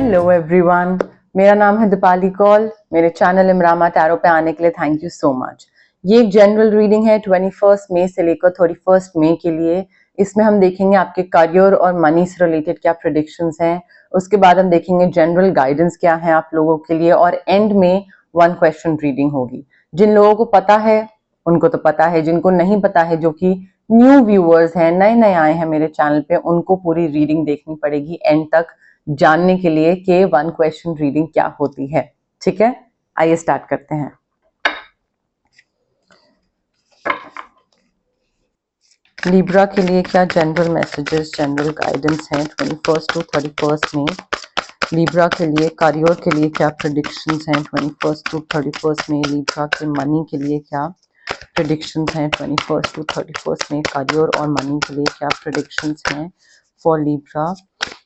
Hello everyone, मेरा नाम है दीपाली कौल। मेरे चैनल इमरामा टैरो पे आने के लिए थैंक यू सो मच। ये एक जनरल रीडिंग है 21 मई से लेकर 31 मई के लिए। इसमें हम देखेंगे आपके करियर और मनी से रिलेटेड क्या प्रेडिक्शंस हैं। उसके बाद हम देखेंगे जनरल गाइडेंस क्या है आप लोगों के लिए, और एंड में 1 क्वेश्चन रीडिंग होगी। जिन लोगों को पता है उनको तो पता है, जिनको नहीं पता है, जो कि न्यू व्यूअर्स हैं, नए नए आए हैं मेरे चैनल पे, उनको पूरी रीडिंग देखनी पड़ेगी एंड तक जानने के लिए कि 1 क्वेश्चन रीडिंग क्या होती है। ठीक है, आइए स्टार्ट करते हैं। लिब्रा के लिए क्या जनरल मैसेजेस, जनरल गाइडेंस हैं 21 टू 31 में। लिब्रा के लिए करियर के लिए क्या प्रेडिक्शंस हैं 21 टू 31 में। लिब्रा के मनी के लिए क्या प्रेडिक्शंस हैं 21 टू 31 में। करियर और मनी के लिए क्या प्रेडिक्शंस हैं फॉर लिब्रा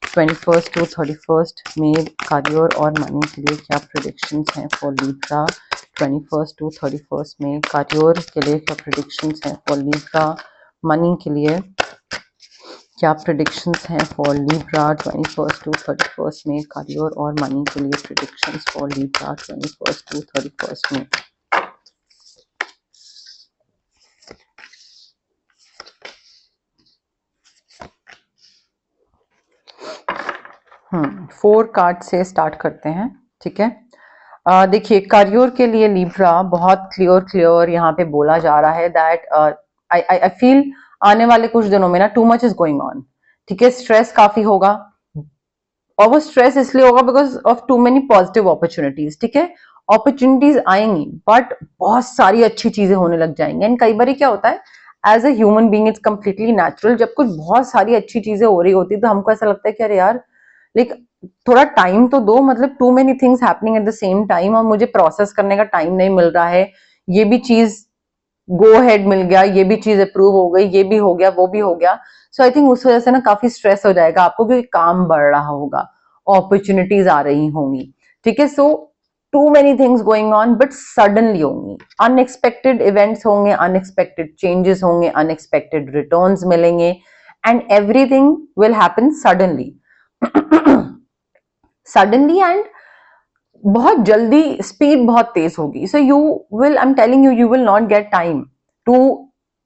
21 टू 31 में। करियर और मनी के लिए क्या प्रेडिक्शंस हैं फॉर लिब्रा 21 टू 31 में। करियर के लिए क्या प्रेडिक्शंस हैं फॉर लिब्रा, मनी के लिए क्या प्रेडिक्शंस हैं फॉर लिब्रा 21 टू 31 में। करियर और मनी के लिए प्रेडिक्शंस फॉर लिब्रा 21 टू 31 में। फोर कार्ड से स्टार्ट करते हैं। ठीक है, देखिए करियर के लिए लिब्रा बहुत क्लियर यहाँ पे बोला जा रहा है दैट आई फील आने वाले कुछ दिनों में ना too much is going on. ठीक है, स्ट्रेस काफी होगा, और वो स्ट्रेस इसलिए होगा because of too many positive opportunities. ठीक है, अपॉर्चुनिटीज आएंगी बट बहुत सारी अच्छी चीजें होने लग जाएंगी। एंड कई बार क्या होता है, as a human being it's completely natural, जब कुछ बहुत सारी अच्छी चीजें हो रही होती है तो हमको ऐसा लगता है कि अरे यार लाइक थोड़ा टाइम तो दो, मतलब too many things happening at the same time और मुझे प्रोसेस करने का टाइम नहीं मिल रहा है। ये भी चीज गो हेड मिल गया, ये भी चीज अप्रूव हो गई, ये भी हो गया, वो भी हो गया। सो आई थिंक उस वजह से ना काफी स्ट्रेस हो जाएगा आपको, क्योंकि काम बढ़ रहा होगा, अपॉर्चुनिटीज आ रही होंगी। ठीक है, so too many things going on but suddenly होंगी, अनएक्सपेक्टेड इवेंट्स होंगे, अनएक्सपेक्टेड चेंजेस होंगे, अनएक्सपेक्टेड रिटर्न्स मिलेंगे and everything will happen suddenly suddenly and बहुत जल्दी, स्पीड बहुत तेज होगी। So you will, I am telling you, you will not get time to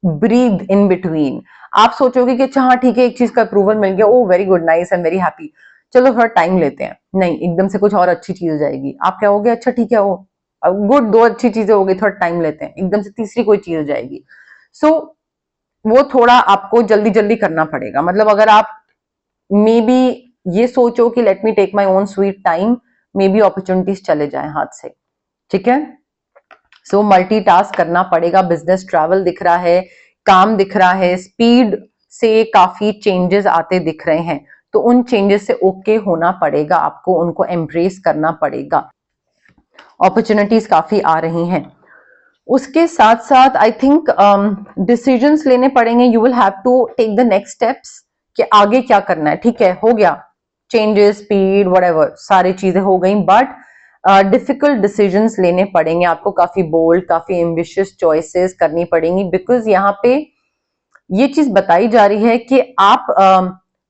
breathe in between. आप सोचोगे कि अच्छा हाँ ठीक है, एक चीज का अप्रूवल मिल गया, oh very good, nice, I am very happy, चलो थोड़ा टाइम लेते हैं। नहीं, एकदम से कुछ और अच्छी चीज हो जाएगी, आप क्या होगे, अच्छा ठीक है, ओ गुड, 2 अच्छी चीजें हो गई, थोड़ा टाइम लेते हैं, एकदम से तीसरी कोई चीज हो जाएगी। सो वो थोड़ा आपको जल्दी जल्दी करना पड़ेगा। मतलब अगर आप मे बी ये सोचो कि let me take my own sweet time, maybe opportunities चले जाए हाथ से। ठीक है, सो मल्टीटास्क करना पड़ेगा। बिजनेस ट्रैवल दिख रहा है, काम दिख रहा है, स्पीड से काफी चेंजेस आते दिख रहे हैं, तो उन चेंजेस से ओके होना पड़ेगा आपको, उनको एम्ब्रेस करना पड़ेगा। अपॉर्चुनिटीज काफी आ रही हैं। उसके साथ साथ आई थिंक डिसीजंस लेने पड़ेंगे। You will have to take the next steps कि आगे क्या करना है। ठीक है, हो गया चेंजेस, स्पीड, व्हाटएवर, सारी चीजें हो गई, बट डिफिकल्ट डिसीजंस लेने पड़ेंगे आपको, काफी बोल्ड, काफी एम्बिशियस चॉइसेस करनी पड़ेंगी। बिकॉज यहाँ पे ये चीज बताई जा रही है कि आप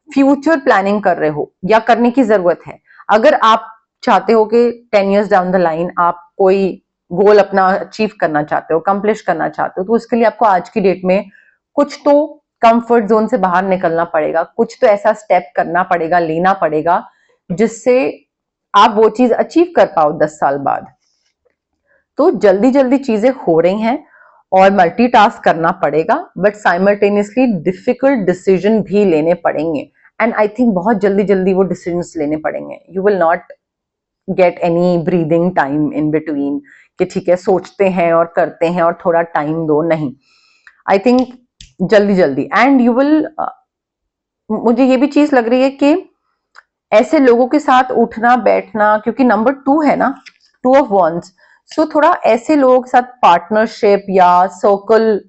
फ्यूचर प्लानिंग कर रहे हो या करने की जरूरत है। अगर आप चाहते हो कि 10 years डाउन द लाइन आप कोई गोल अपना अचीव करना चाहते हो, कंप्लीट करना चाहते हो, तो उसके लिए आपको आज की डेट में कुछ तो कंफर्ट जोन से बाहर निकलना पड़ेगा, कुछ तो ऐसा स्टेप करना पड़ेगा, लेना पड़ेगा, जिससे आप वो चीज अचीव कर पाओ 10 साल बाद। तो जल्दी जल्दी चीजें हो रही हैं और मल्टीटास्क करना पड़ेगा, बट साइमल्टेनियसली डिफिकल्ट डिसीजन भी लेने पड़ेंगे। एंड आई थिंक बहुत जल्दी जल्दी वो डिसीजंस लेने पड़ेंगे। You will not get any breathing time in between कि ठीक है सोचते हैं और करते हैं और थोड़ा टाइम दो, नहीं। आई थिंक जल्दी जल्दी एंड यू विल, मुझे ये भी चीज लग रही है कि ऐसे लोगों के साथ उठना बैठना, क्योंकि नंबर 2 है ना, 2 of wands, सो थोड़ा ऐसे लोगों के साथ पार्टनरशिप या सर्कल,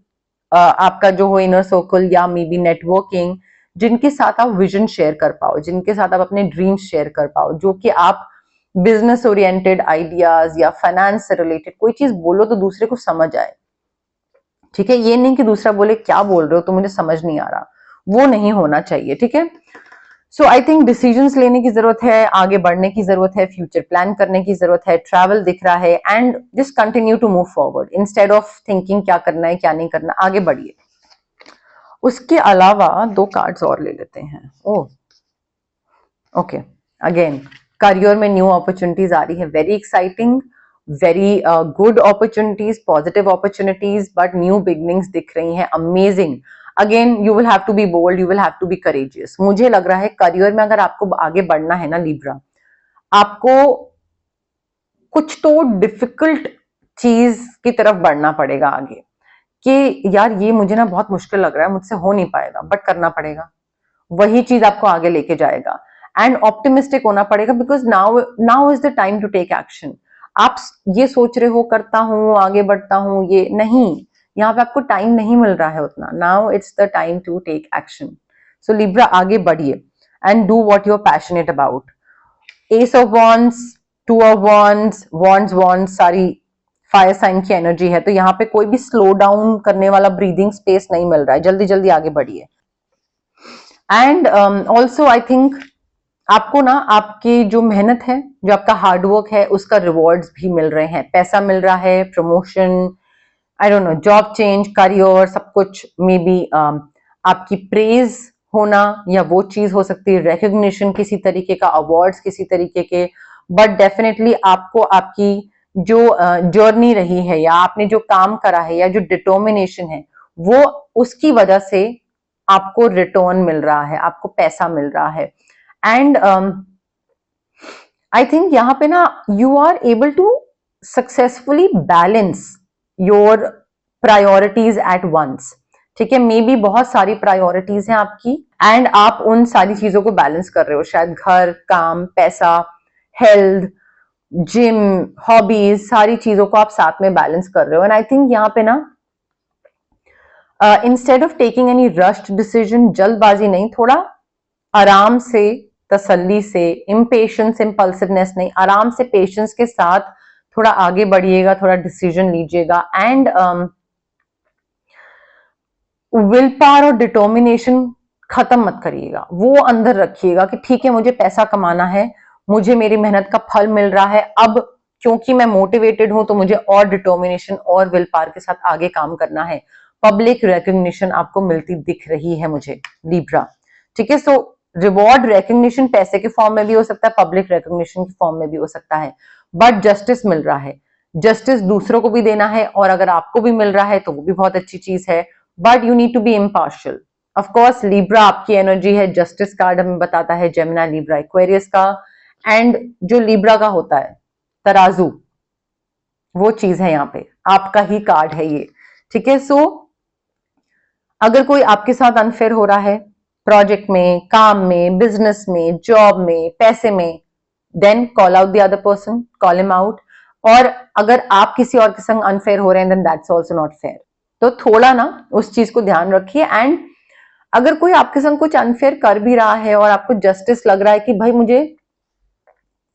आपका जो हो इनर सर्कल या मे बी नेटवर्किंग, जिनके साथ आप विजन शेयर कर पाओ, जिनके साथ आप अपने ड्रीम्स शेयर कर पाओ, जो कि आप बिजनेस ओरिएंटेड आइडियाज या फाइनेंस से रिलेटेड कोई चीज बोलो तो दूसरे को समझ आए। ठीक है, ये नहीं कि दूसरा बोले क्या बोल रहे हो तो मुझे समझ नहीं आ रहा, वो नहीं होना चाहिए। ठीक है, सो आई थिंक डिसीजंस लेने की जरूरत है, आगे बढ़ने की जरूरत है, फ्यूचर प्लान करने की जरूरत है, ट्रैवल दिख रहा है, and just continue to move forward instead of thinking क्या करना है क्या नहीं करना, आगे बढ़िए। उसके अलावा 2 कार्ड्स और ले लेते हैं। ओह ओके, अगेन करियर में न्यू अपॉर्चुनिटीज आ रही है, very exciting, very good opportunities, positive opportunities, but new beginnings दिख रही हैं, amazing. Again you will have to be bold, you will have to be courageous. मुझे लग रहा है करियर में अगर आपको आगे बढ़ना है ना लिब्रा, आपको कुछ तो डिफिकल्ट चीज की तरफ बढ़ना पड़ेगा आगे, कि यार ये मुझे ना बहुत मुश्किल लग रहा है, मुझसे हो नहीं पाएगा, बट करना पड़ेगा। वही चीज आपको आगे लेके जाएगा, एंड ऑप्टिमिस्टिक होना पड़ेगा, because now now is the time to take action. आप ये सोच रहे हो करता हूं आगे बढ़ता हूं, ये नहीं, यहाँ पे आपको टाइम नहीं मिल रहा है उतना। Now it's the time to take action. So Libra आगे बढ़िए and do what you are passionate about. Ace of wands, two of wands, wands सारी फायर साइन की एनर्जी है, तो यहाँ पे कोई भी स्लो डाउन करने वाला ब्रीदिंग स्पेस नहीं मिल रहा है, जल्दी जल्दी आगे बढ़िए। एंड ऑल्सो आई थिंक आपको ना आपकी जो मेहनत है, जो आपका हार्डवर्क है, उसका रिवॉर्ड्स भी मिल रहे हैं, पैसा मिल रहा है, promotion, I don't know, job change, career, सब कुछ, मे बी आपकी प्रेज होना, या वो चीज हो सकती है रिकग्निशन किसी तरीके का, अवार्ड्स किसी तरीके के, बट डेफिनेटली आपको आपकी जो जर्नी रही है, या आपने जो काम करा है, या जो डिटर्मिनेशन है, वो उसकी वजह से आपको रिटर्न मिल रहा है, आपको पैसा मिल रहा है। एंड आई थिंक यहाँ पे ना you are able to successfully balance your priorities at once. ठीक है, मे बी बहुत सारी प्रायोरिटीज हैं आपकी, एंड आप उन सारी चीजों को बैलेंस कर रहे हो, शायद घर, काम, पैसा, हेल्थ, जिम, हॉबीज, सारी चीजों को आप साथ में बैलेंस कर रहे हो। एंड आई थिंक यहाँ पे ना instead of taking any rushed decision, जल्दबाजी नहीं, थोड़ा आराम से, तसल्ली से, इम्पेशंस, इम्पल्सिवनेस नहीं, आराम से, पेशेंस के साथ थोड़ा आगे बढ़िएगा, थोड़ा डिसीजन लीजिएगा, एंड विल पावर और डिटर्मिनेशन खत्म मत करिएगा, वो अंदर रखिएगा कि ठीक है मुझे पैसा कमाना है, मुझे मेरी मेहनत का फल मिल रहा है, अब क्योंकि मैं मोटिवेटेड हूं तो मुझे और डिटर्मिनेशन और विल पावर के साथ आगे काम करना है। पब्लिक रिकग्निशन आपको मिलती दिख रही है मुझे लिब्रा। ठीक है, सो रिवॉर्ड रिकग्निशन पैसे के फॉर्म में भी हो सकता है, पब्लिक रिकग्निशन के फॉर्म में भी हो सकता है, बट जस्टिस मिल रहा है, जस्टिस दूसरों को भी देना है, और अगर आपको भी मिल रहा है तो वो भी बहुत अच्छी चीज है, but you need to be impartial. Of course Libra आपकी एनर्जी है, जस्टिस कार्ड हमें बताता है जेमिनी, लिब्रा, एक्वेरियस का, एंड जो लिब्रा का होता है तराजू, वो चीज है यहाँ पे, आपका ही कार्ड है ये। ठीक है, सो अगर कोई आपके साथ अनफेयर हो रहा है प्रोजेक्ट में, काम में, बिजनेस में, जॉब में, पैसे में, then call out the other person, call him out. और अगर आप किसी और के संग अनफेयर हो रहे हैं, then that's also not fair. तो थोड़ा ना उस चीज को ध्यान रखिए, एंड अगर कोई आपके संग कुछ अनफेयर कर भी रहा है और आपको जस्टिस लग रहा है कि भाई मुझे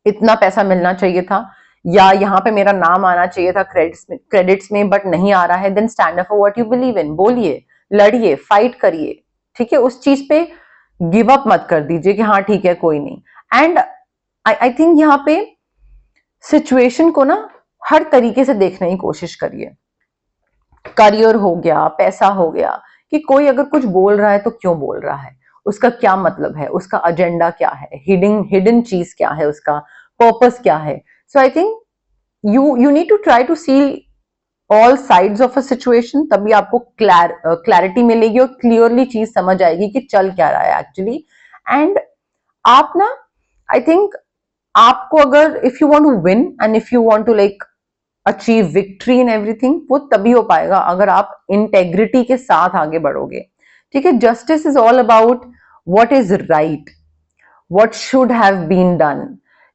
इतना पैसा मिलना चाहिए था, या यहाँ पे मेरा नाम आना चाहिए था क्रेडिट्स में, बट नहीं आ रहा है, then stand up for what you believe in, बोलिए, लड़िए, फाइट करिए। ठीक है, उस चीज पे गिव अप मत कर दीजिए कि हाँ ठीक है कोई नहीं। एंड आई थिंक यहाँ पे सिचुएशन को ना हर तरीके से देखने की कोशिश करिए। करियर हो गया, पैसा हो गया, कि कोई अगर कुछ बोल रहा है तो क्यों बोल रहा है, उसका क्या मतलब है, उसका एजेंडा क्या है, हिडन चीज क्या है, उसका पर्पस क्या है। So I think you need to try to see all sides of a situation, तभी आपको क्लैरिटी मिलेगी और क्लियरली चीज समझ आएगी कि चल क्या रहा है एक्चुअली। एंड आप ना आई थिंक आपको अगर if you want to win and if you want to like achieve victory in everything, वो तभी हो पाएगा अगर आप इंटेग्रिटी के साथ आगे बढ़ोगे। ठीक है, justice is all about what is right, what should have been done,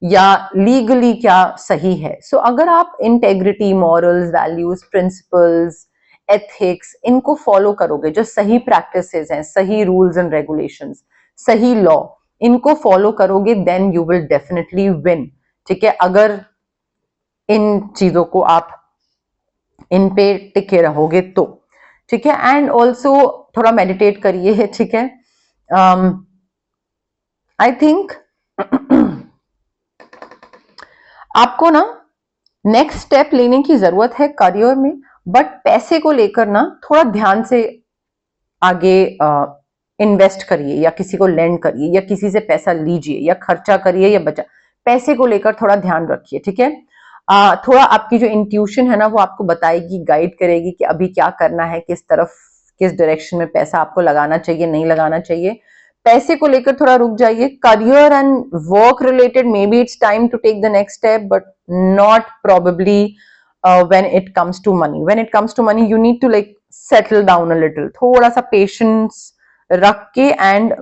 या लीगली क्या सही है। सो अगर आप integrity, morals, values, principles, ethics, इनको फॉलो करोगे, जो सही प्रैक्टिसेस हैं, सही रूल्स एंड रेगुलेशंस, सही लॉ, इनको फॉलो करोगे, then you will definitely win. ठीक है, अगर इन चीजों को आप इन पे टिके रहोगे तो। ठीक है, एंड ऑल्सो थोड़ा मेडिटेट करिए। ठीक है, आई थिंक आपको ना नेक्स्ट स्टेप लेने की जरूरत है करियर में, बट पैसे को लेकर ना थोड़ा ध्यान से आगे इन्वेस्ट करिए, या किसी को लेंड करिए, या किसी से पैसा लीजिए, या खर्चा करिए, या बचा। पैसे को लेकर थोड़ा ध्यान रखिए, ठीक है। थोड़ा आपकी जो इंट्यूशन है ना वो आपको बताएगी, गाइड करेगी कि अभी क्या करना है, किस तरफ, किस डायरेक्शन में पैसा आपको लगाना चाहिए, नहीं लगाना चाहिए। पैसे को लेकर थोड़ा रुक जाइए। Career and work related maybe it's time to take the next step, but not probably when it comes to money. When it comes to money, you need to like settle down a little, थोड़ा सा patience रख के and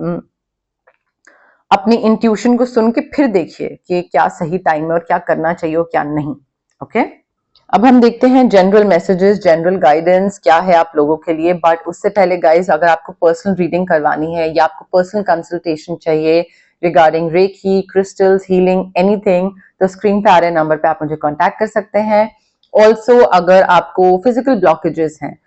अपनी intuition को सुन के फिर देखिए कि क्या सही टाइम है और क्या करना चाहिए और क्या नहीं। ओके, अब हम देखते हैं जनरल मैसेजेस, जनरल गाइडेंस क्या है आप लोगों के लिए। बट उससे पहले गाइज, अगर आपको पर्सनल रीडिंग करवानी है या आपको पर्सनल कंसल्टेशन चाहिए regarding reiki, crystals, healing, anything, तो स्क्रीन पे आ रहे नंबर पे आप मुझे कांटेक्ट कर सकते हैं। ऑल्सो अगर आपको फिजिकल ब्लॉकेजेस हैं,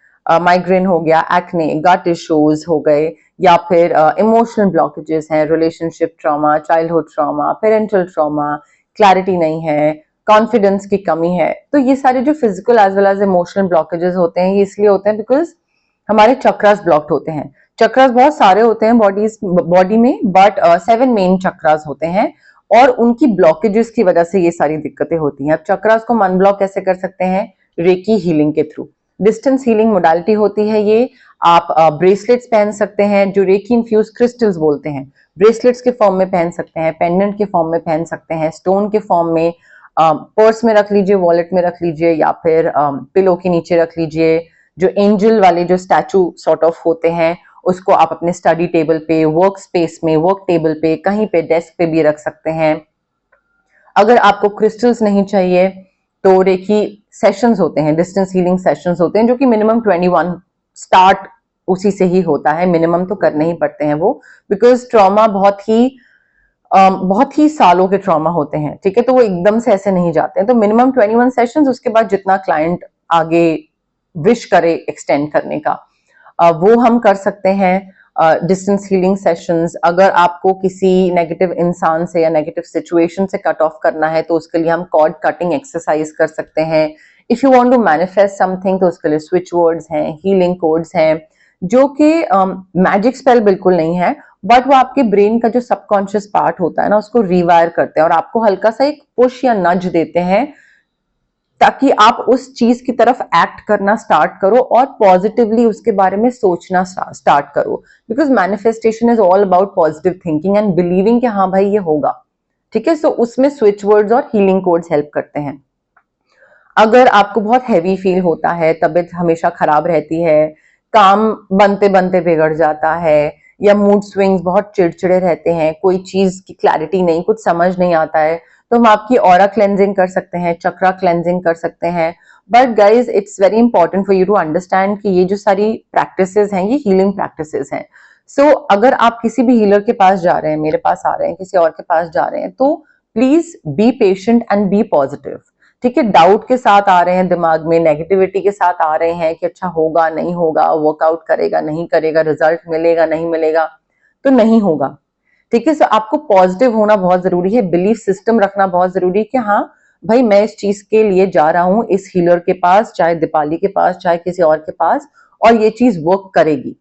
माइग्रेन हो गया, एक्ने, गट इश्यूज हो गए, या फिर इमोशनल ब्लॉकेजेस हैं, relationship trauma, childhood trauma, parental trauma, clarity नहीं है, कॉन्फिडेंस की कमी है, तो ये सारे जो physical as well as emotional blockages होते हैं, ये इसलिए होते हैं बिकॉज हमारे चक्रास ब्लॉक्ड होते हैं। चक्रास बहुत सारे होते हैं बॉडी में, बट 7 मेन चक्रास होते हैं, और उनकी ब्लॉकेजेस की वजह से ये सारी दिक्कतें होती हैं। अब चक्रास को अनब्लॉक कैसे कर सकते हैं? रेकी हीलिंग के थ्रू। डिस्टेंस हीलिंग मोडालिटी होती है ये। आप ब्रेसलेट्स पहन सकते हैं जो रेकी इन्फ्यूज क्रिस्टल्स बोलते हैं, ब्रेसलेट्स के फॉर्म में पहन सकते हैं, पेंडेंट के फॉर्म में पहन सकते हैं, स्टोन के फॉर्म में, पर्स में रख लीजिए, वॉलेट में रख लीजिए, या फिर पिलो के नीचे रख लीजिए। जो एंजल वाले जो स्टैचू सॉर्ट ऑफ होते हैं, उसको आप अपने स्टडी टेबल पे, वर्क स्पेस में, वर्क टेबल पे, कहीं पे, डेस्क पे भी रख सकते हैं। अगर आपको क्रिस्टल्स नहीं चाहिए तो रेकी सेशंस होते हैं, डिस्टेंस हीलिंग सेशंस होते हैं, जो कि मिनिमम 21 स्टार्ट उसी से ही होता है, मिनिमम तो करने ही पड़ते हैं वो, बिकॉज ट्रॉमा बहुत ही सालों के ट्रॉमा होते हैं, ठीक है, तो वो एकदम से ऐसे नहीं जाते हैं। तो मिनिमम 21 सेशंस, उसके बाद जितना क्लाइंट आगे विश करे एक्सटेंड करने का, वो हम कर सकते हैं। डिस्टेंस हीलिंग सेशंस, अगर आपको किसी नेगेटिव इंसान से या नेगेटिव सिचुएशन से कट ऑफ करना है तो उसके लिए हम कॉर्ड कटिंग एक्सरसाइज कर सकते हैं। If you want to manifest something तो उसके लिए स्विच वर्ड्स हैं, हीलिंग कोड्स हैं, जो कि मैजिक स्पेल बिल्कुल नहीं है, बट वो आपके ब्रेन का जो सबकॉन्शियस पार्ट होता है ना, उसको रिवायर करते हैं और आपको हल्का सा एक पुश या नज देते हैं, ताकि आप उस चीज की तरफ एक्ट करना स्टार्ट करो और पॉजिटिवली उसके बारे में सोचना स्टार्ट करो। Because manifestation is all about positive thinking and believing कि हाँ भाई ये होगा, ठीक है। सो उसमें स्विच वर्ड्स और हीलिंग कोड्स हेल्प करते हैं। अगर आपको बहुत हैवी फील होता है, तबीयत हमेशा खराब रहती है, काम बनते बनते बिगड़ जाता है, या मूड स्विंग्स, बहुत चिड़चिड़े रहते हैं, कोई चीज की क्लैरिटी नहीं, कुछ समझ नहीं आता है, तो हम आपकी ऑरा क्लेंजिंग कर सकते हैं, चक्रा क्लेंजिंग कर सकते हैं। But guys, it's very important for you to understand कि ये जो सारी प्रैक्टिसेस हैं, ये हीलिंग प्रैक्टिसेस हैं। सो अगर आप किसी भी हीलर के पास जा रहे हैं, मेरे पास आ रहे हैं, किसी और के पास जा रहे हैं, तो please be patient and be positive, ठीक है। डाउट के साथ आ रहे हैं, दिमाग में नेगेटिविटी के साथ आ रहे हैं कि अच्छा होगा नहीं होगा, वर्कआउट करेगा नहीं करेगा, रिजल्ट मिलेगा नहीं मिलेगा, तो नहीं होगा, ठीक है। सो आपको पॉजिटिव होना बहुत जरूरी है, बिलीफ सिस्टम रखना बहुत जरूरी है कि हाँ भाई मैं इस चीज के लिए जा रहा हूं, इस हीलर के पास, चाहे दीपाली के पास, चाहे किसी और के पास, और ये चीज वर्क करेगी,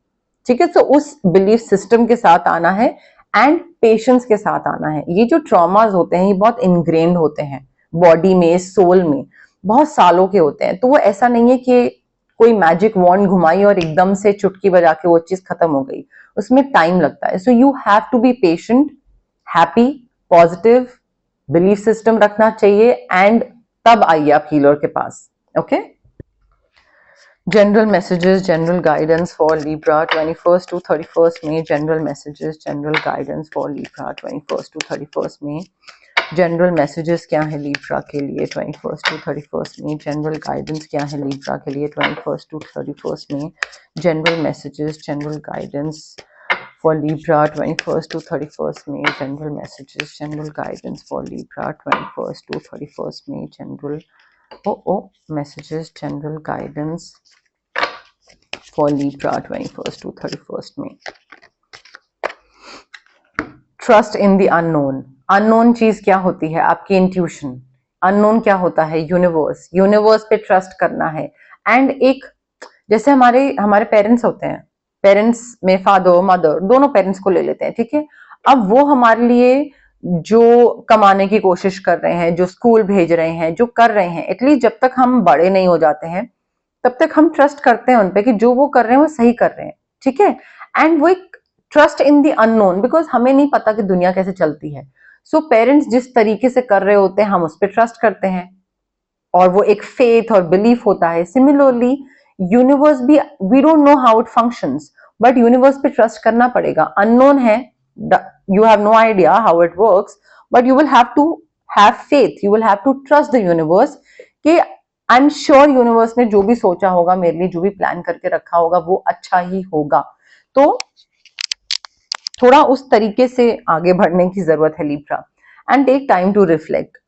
ठीक है। तो उस बिलीफ सिस्टम के साथ आना है एंड पेशेंस के साथ आना है। ये जो ट्रॉमास होते हैं ये बहुत इनग्रेन्ड होते हैं बॉडी में, सोल में, बहुत सालों के होते हैं। तो वो ऐसा नहीं है कि कोई मैजिक वॉन्ड घुमाई और एकदम से चुटकी बजा के वो चीज खत्म हो गई, उसमें टाइम लगता है। So you have to be patient, happy, positive, belief system रखना चाहिए, एंड तब आइए आप हीलर के पास। Okay, general messages, general guidance for Libra 21st to 31st May. General messages, general guidance for Libra 21st to 31st May. General messages क्या है Libra के लिए 21st टू 31st में, जनरल गाइडेंस क्या है लीब्रा के लिए 21st टू 31st में, general messages, general guidance for Libra 21st to 31st में, general messages, general guidance for Libra 21st to 31st में, general messages, general guidance for Libra 21st to 31st में। Trust in the unknown. Unknown चीज क्या होती है? आपकी intuition. Unknown क्या होता है? यूनिवर्स। यूनिवर्स पे ट्रस्ट करना है। एंड एक, जैसे हमारे हमारे पेरेंट्स होते हैं, पेरेंट्स में फादर मदर दोनों पेरेंट्स को ले लेते हैं, ठीक है। अब वो हमारे लिए जो कमाने की कोशिश कर रहे हैं, जो स्कूल भेज रहे हैं, जो कर रहे हैं, एटलीस्ट जब तक हम बड़े नहीं हो जाते हैं तब तक हम ट्रस्ट करते हैं उनपे कि जो वो कर रहे हैं वो सही कर रहे हैं, ठीक है। एंड वो एक trust in the unknown, because हमें नहीं पता कि दुनिया कैसे चलती है। सो पेरेंट्स जिस तरीके से कर रहे होते हैं हम उस पर ट्रस्ट करते हैं, और वो एक फेथ और बिलीफ होता है। सिमिलरली यूनिवर्स भी, we don't know how it functions, but universe पे ट्रस्ट करना पड़ेगा। अननोन है, you have no idea how it works, but you will have to have faith, you will have to trust the universe कि I am sure universe ने जो भी सोचा होगा मेरे लिए, जो भी प्लान करके रखा होगा वो अच्छा ही होगा। तो थोड़ा उस तरीके से आगे बढ़ने की जरूरत है Libra. And take time to reflect.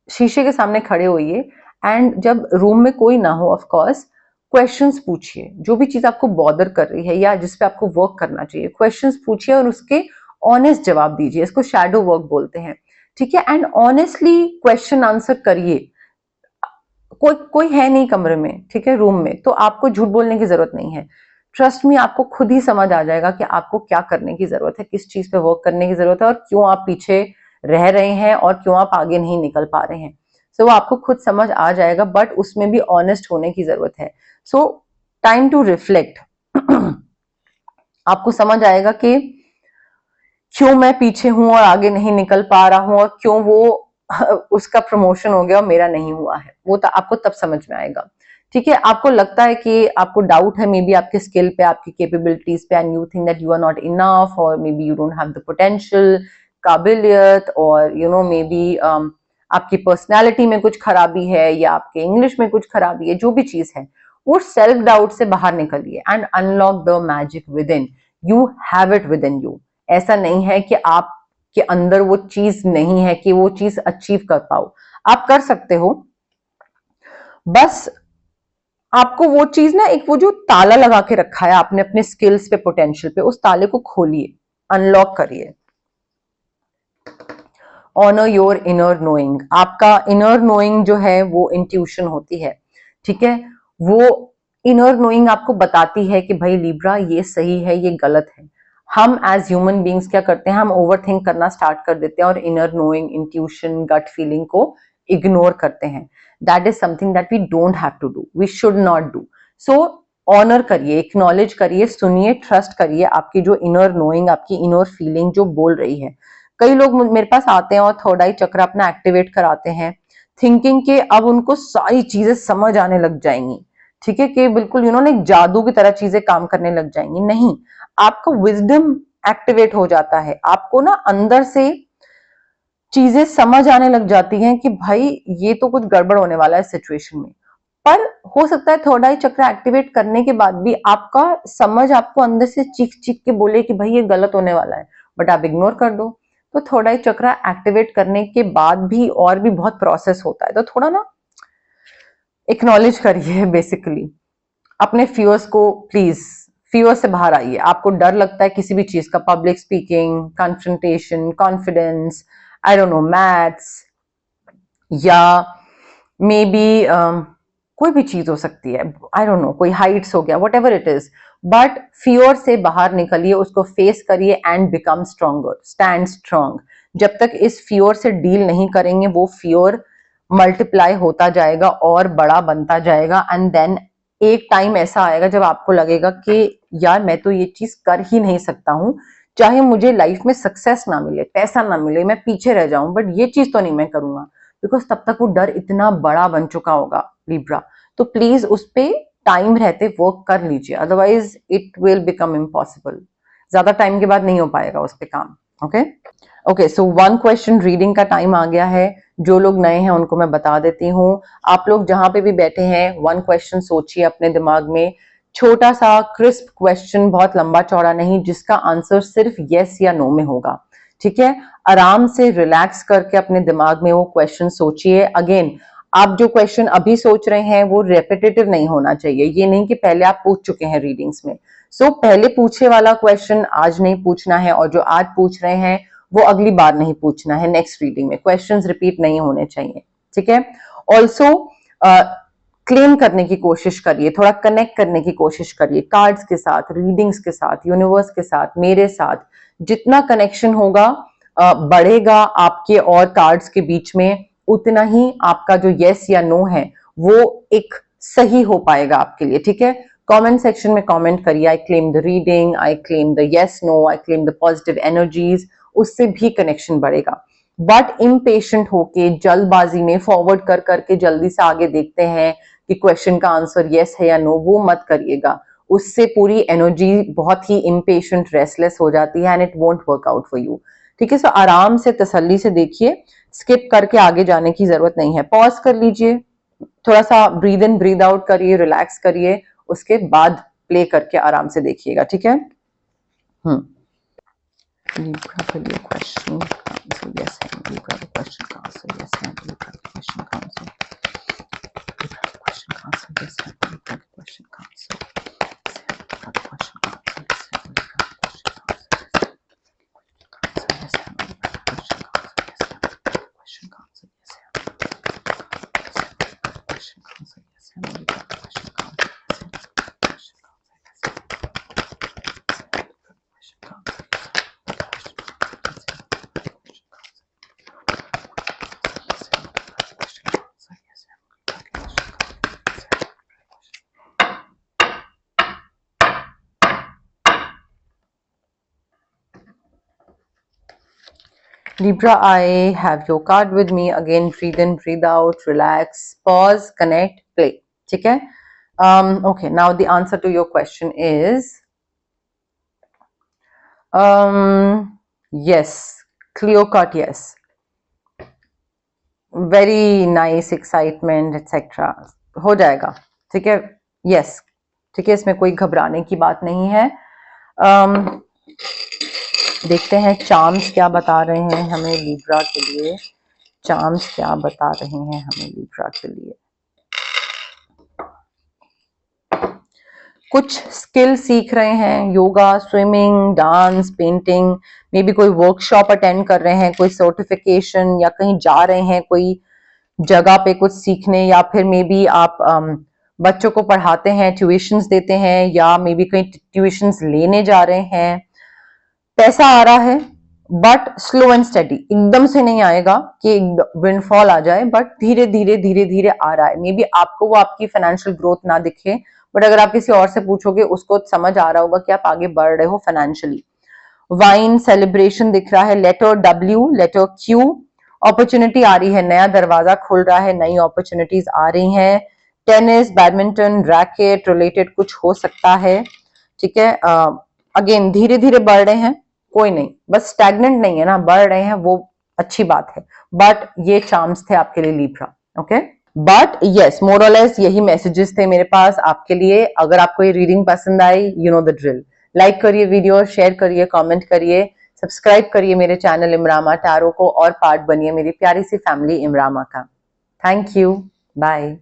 शीशे के सामने खड़े होइए एंड जब रूम में कोई ना हो, ऑफ कोर्स क्वेश्चंस पूछिए। जो भी चीज आपको बॉदर कर रही है या जिस पे आपको वर्क करना चाहिए, क्वेश्चंस पूछिए और उसके ऑनेस्ट जवाब दीजिए। इसको शैडो वर्क बोलते हैं, ठीक है। एंड ऑनेस्टली क्वेश्चन आंसर करिए। कोई है नहीं कमरे में, ठीक है, रूम में, तो आपको झूठ बोलने की जरूरत नहीं है। ट्रस्ट में आपको खुद ही समझ आ जाएगा कि आपको क्या करने की जरूरत है, किस चीज पे वर्क करने की जरूरत है, और क्यों आप पीछे रह रहे हैं और क्यों आप आगे नहीं निकल पा रहे हैं। सो आपको खुद समझ आ जाएगा, बट उसमें भी ऑनेस्ट होने की जरूरत है। So time to reflect. आपको समझ आएगा कि क्यों मैं पीछे हूं और आगे नहीं निकल पा रहा हूं, और क्यों वो उसका प्रमोशन हो गया और मेरा नहीं हुआ है। वो तो आपको तब समझ में आएगा, ठीक है। आपको लगता है कि आपको डाउट है मे बी आपके स्किल पे, आपकी कैपेबिलिटीज पे, and you think that you are not enough, और maybe you don't have the potential, काबिलियत, और यू नो मे बी आपकी पर्सनैलिटी में कुछ खराबी है या आपके इंग्लिश में कुछ खराबी है, जो भी चीज है, वो सेल्फ डाउट से बाहर निकलिए and unlock the magic with in. You have it with in you. ऐसा नहीं है कि आपके अंदर वो चीज नहीं है कि वो चीज अचीव कर पाओ, आप कर सकते हो। बस आपको वो चीज ना, एक वो जो ताला लगा के रखा है आपने अपने स्किल्स पे, पोटेंशियल पे, उस ताले को खोलिए, अनलॉक करिए। Honour your inner knowing. आपका इनर नोइंग जो है वो इंट्यूशन होती है, ठीक है। वो इनर नोइंग आपको बताती है कि भाई लिब्रा ये सही है, ये गलत है। हम एज ह्यूमन बींग्स क्या करते हैं, हम ओवर थिंक करना स्टार्ट कर देते हैं और inner knowing, intuition, gut feeling को इग्नोर करते हैं। That is something that we don't have to do, we should not do. So honour करिए, एक्नॉलेज करिए, सुनिए, ट्रस्ट करिए आपकी जो इनर नोइंग, आपकी इनर फीलिंग जो बोल रही है। कई लोग मेरे पास आते हैं और थर्ड आई चक्र अपना एक्टिवेट कराते हैं, थिंकिंग के अब उनको सारी चीजें समझ आने लग जाएंगी, ठीक है, कि बिल्कुल उन्होंने जादू की तरह चीजें काम करने लग जाएंगी। नहीं, आपका विजडम एक्टिवेट हो जाता है, आपको ना अंदर से चीजें समझ आने लग जाती हैं कि भाई ये तो कुछ गड़बड़ होने वाला है सिचुएशन में। पर हो सकता है थर्ड आई चक्र एक्टिवेट करने के बाद भी आपका समझ आपको अंदर से चीख चीख के बोले कि भाई ये गलत होने वाला है, बट आप इग्नोर कर दो। तो थर्ड आई चक्र एक्टिवेट करने के बाद भी और भी बहुत प्रोसेस होता है, तो थोड़ा ना एक्नॉलेज करिए। बेसिकली अपने फियर्स को, प्लीज फियर से बाहर आइए। आपको डर लगता है किसी भी चीज का, public speaking, confrontation, confidence, I don't know, maths, या मे बी कोई भी चीज हो सकती है, आई डोंट नो, कोई हाइट्स हो गया, what ever it is, but fear से बाहर निकलिए, उसको फेस करिए and become stronger, stand strong. जब तक इस फियर से डील नहीं करेंगे वो फियर मल्टीप्लाई होता जाएगा और बड़ा बनता जाएगा, एंड देन एक टाइम ऐसा आएगा जब आपको लगेगा कि यार मैं तो ये चीज कर ही नहीं सकता हूं, चाहे मुझे लाइफ में सक्सेस ना मिले, पैसा ना मिले, मैं पीछे रह जाऊं, बट ये चीज तो नहीं मैं करूंगा, बिकॉज तब तक वो डर इतना बड़ा बन चुका होगा लिब्रा। तो प्लीज उस पे टाइम रहते वर्क कर लीजिए, otherwise it will become impossible. ज्यादा टाइम के बाद नहीं हो पाएगा उस पे काम। ओके, सो 1 क्वेश्चन रीडिंग का टाइम आ गया है। जो लोग नए हैं उनको मैं बता देती हूँ। आप लोग जहां पे भी बैठे हैं 1 क्वेश्चन सोचिए अपने दिमाग में, छोटा सा क्रिस्प क्वेश्चन, बहुत लंबा चौड़ा नहीं, जिसका आंसर सिर्फ यस या नो में होगा, ठीक है। आराम से रिलैक्स करके अपने दिमाग में वो क्वेश्चन सोचिए। अगेन, आप जो क्वेश्चन अभी सोच रहे हैं वो रेपिटेटिव नहीं होना चाहिए, ये नहीं कि पहले आप पूछ चुके हैं रीडिंग्स में। सो पहले पूछे वाला क्वेश्चन आज नहीं पूछना है, और जो आज पूछ रहे हैं वो अगली बार नहीं पूछना है, नेक्स्ट रीडिंग में क्वेश्चंस रिपीट नहीं होने चाहिए, ठीक है। ऑल्सो क्लेम करने की कोशिश करिए, थोड़ा कनेक्ट करने की कोशिश करिए कार्ड्स के साथ, रीडिंग्स के साथ, यूनिवर्स के साथ, मेरे साथ। जितना कनेक्शन होगा बढ़ेगा आपके और कार्ड्स के बीच में, उतना ही आपका जो यस या नो है वो एक सही हो पाएगा आपके लिए, ठीक है। कमेंट सेक्शन में कमेंट करिए, I claim the reading, I claim the yes no, I claim the positive energies, उससे भी कनेक्शन बढ़ेगा। बट इम्पेशेंट होके जल्दबाजी में फॉरवर्ड कर करके जल्दी से आगे देखते हैं कि क्वेश्चन का आंसर यस है या नो, वो मत करिएगा। उससे पूरी एनर्जी बहुत ही इम्पेशेंट, रेस्टलेस हो जाती है and it won't work out for you, ठीक है। सो आराम से तसल्ली से देखिए, स्किप करके आगे जाने की जरूरत नहीं है। पॉज कर लीजिए, थोड़ा सा ब्रीद इन ब्रीद आउट करिए, रिलैक्स करिए, उसके बाद प्ले करके आराम से देखिएगा, ठीक है। Libra for your question, answer yes and Libra the question answer yes and Libra the question answer. Libra the question answer yes and Libra the question answer. Libra the question answer yes and Libra the question answer. Yes and Libra the question answer yes and Libra the question answer yes and Libra the question answer yes and Libra the question answer yes and Libra the question answer. Libra, I have your card with me. Again, breathe in, breathe out, relax, pause, connect, play. ठीक है? Okay, now the answer to your question is yes, clear cut yes. Very nice, excitement, etc. हो जाएगा, ठीक है? Yes, ठीक है, इसमें कोई घबराने की बात नहीं है। देखते हैं चार्म्स क्या बता रहे हैं हमें लिब्रा के लिए, चार्म्स क्या बता रहे हैं हमें लिब्रा के लिए। कुछ स्किल सीख रहे हैं, yoga, swimming, dance, painting, may be कोई वर्कशॉप अटेंड कर रहे हैं, कोई सर्टिफिकेशन, या कहीं जा रहे हैं कोई जगह पे कुछ सीखने, या फिर मे बी आप बच्चों को पढ़ाते हैं, ट्यूशंस देते हैं, या मे बी कहीं ट्यूशंस लेने जा रहे हैं। पैसा आ रहा है बट स्लो एंड स्टडी, एकदम से नहीं आएगा कि विंडफॉल आ जाए, बट धीरे धीरे धीरे धीरे आ रहा है। मे बी आपको वो आपकी फाइनेंशियल ग्रोथ ना दिखे, बट अगर आप किसी और से पूछोगे उसको समझ आ रहा होगा कि आप आगे बढ़ रहे हो फाइनेंशियली। वाइन सेलिब्रेशन दिख रहा है, letter W, letter Q, opportunity आ रही है, नया दरवाजा खुल रहा है, नई अपॉर्चुनिटीज आ रही हैं। टेनिस, बैडमिंटन, रैकेट रिलेटेड कुछ हो सकता है, ठीक है। अगेन धीरे धीरे बढ़ रहे हैं, कोई नहीं, बस स्टैग्नेंट नहीं है ना, बढ़ रहे हैं, वो अच्छी बात है। बट ये चार्म्स थे आपके लिए लिब्रा, ओके। बट यस, मोर और लेस यही मैसेजेस थे मेरे पास आपके लिए। अगर आपको ये रीडिंग पसंद आई, you know the drill, like करिए वीडियो, शेयर करिए, कमेंट करिए, सब्सक्राइब करिए मेरे चैनल इमरामा टैरो को, और पार्ट बनिए मेरी प्यारी सी फैमिली इमरामा का। Thank you, bye.